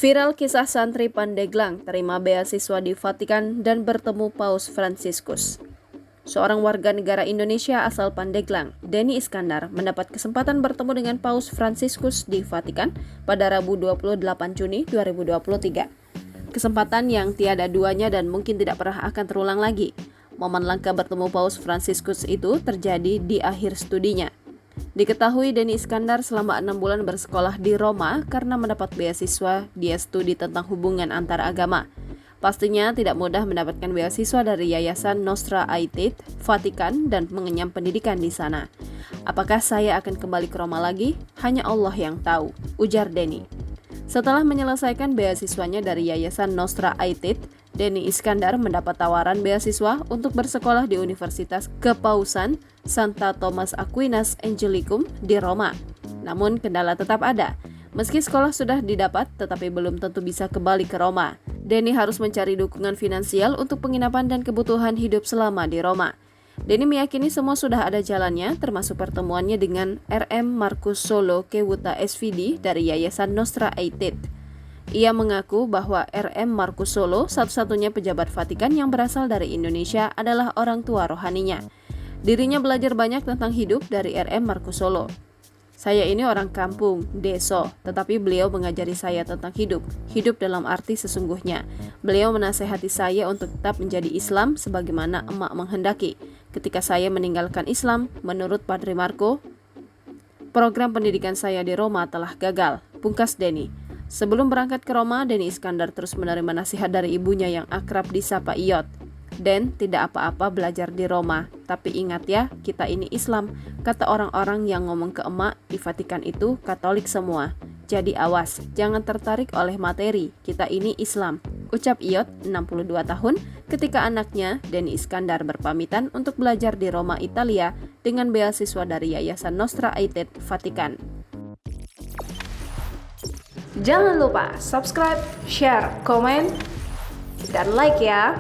Viral kisah santri Pandeglang terima beasiswa di Vatikan dan bertemu Paus Fransiskus. Seorang warga negara Indonesia asal Pandeglang, Denny Iskandar, mendapat kesempatan bertemu dengan Paus Fransiskus di Vatikan pada Rabu 28 Juni 2023. Kesempatan yang tiada duanya dan mungkin tidak pernah akan terulang lagi. Momen langka bertemu Paus Fransiskus itu terjadi di akhir studinya. Diketahui Denny Iskandar selama 6 bulan bersekolah di Roma karena mendapat beasiswa dia studi tentang hubungan antar agama. Pastinya tidak mudah mendapatkan beasiswa dari Yayasan Nostra Aetate, Vatikan, dan mengenyam pendidikan di sana. Apakah saya akan kembali ke Roma lagi? Hanya Allah yang tahu, ujar Denny. Setelah menyelesaikan beasiswanya dari Yayasan Nostra Aetate, Denny Iskandar mendapat tawaran beasiswa untuk bersekolah di Universitas Kepausan Santa Thomas Aquinas Angelicum di Roma. Namun kendala tetap ada. Meski sekolah sudah didapat, tetapi belum tentu bisa kembali ke Roma. Denny harus mencari dukungan finansial untuk penginapan dan kebutuhan hidup selama di Roma. Denny meyakini semua sudah ada jalannya, termasuk pertemuannya dengan RM Marcus Solo Kewuta SVD dari Yayasan Nostra Aetate. Ia mengaku bahwa RM Marcus Solo, satu-satunya pejabat Vatikan yang berasal dari Indonesia, adalah orang tua rohaninya. Dirinya belajar banyak tentang hidup dari RM Marcus Solo. Saya ini orang kampung, deso, tetapi beliau mengajari saya tentang hidup dalam arti sesungguhnya. Beliau menasehati saya untuk tetap menjadi Islam sebagaimana emak menghendaki. Ketika saya meninggalkan Islam, menurut Padre Marco, program pendidikan saya di Roma telah gagal, pungkas Denny. Sebelum berangkat ke Roma, Denny Iskandar terus menerima nasihat dari ibunya yang akrab disapa Iot. Den, tidak apa-apa belajar di Roma, tapi ingat ya, kita ini Islam. Kata orang-orang yang ngomong ke emak, di Vatikan itu Katolik semua. Jadi awas, jangan tertarik oleh materi, kita ini Islam. Ucap Iot, 62 tahun, ketika anaknya, Denny Iskandar, berpamitan untuk belajar di Roma, Italia, dengan beasiswa dari Yayasan Nostra Aetate, Vatikan. Jangan lupa subscribe, share, komen, dan like ya.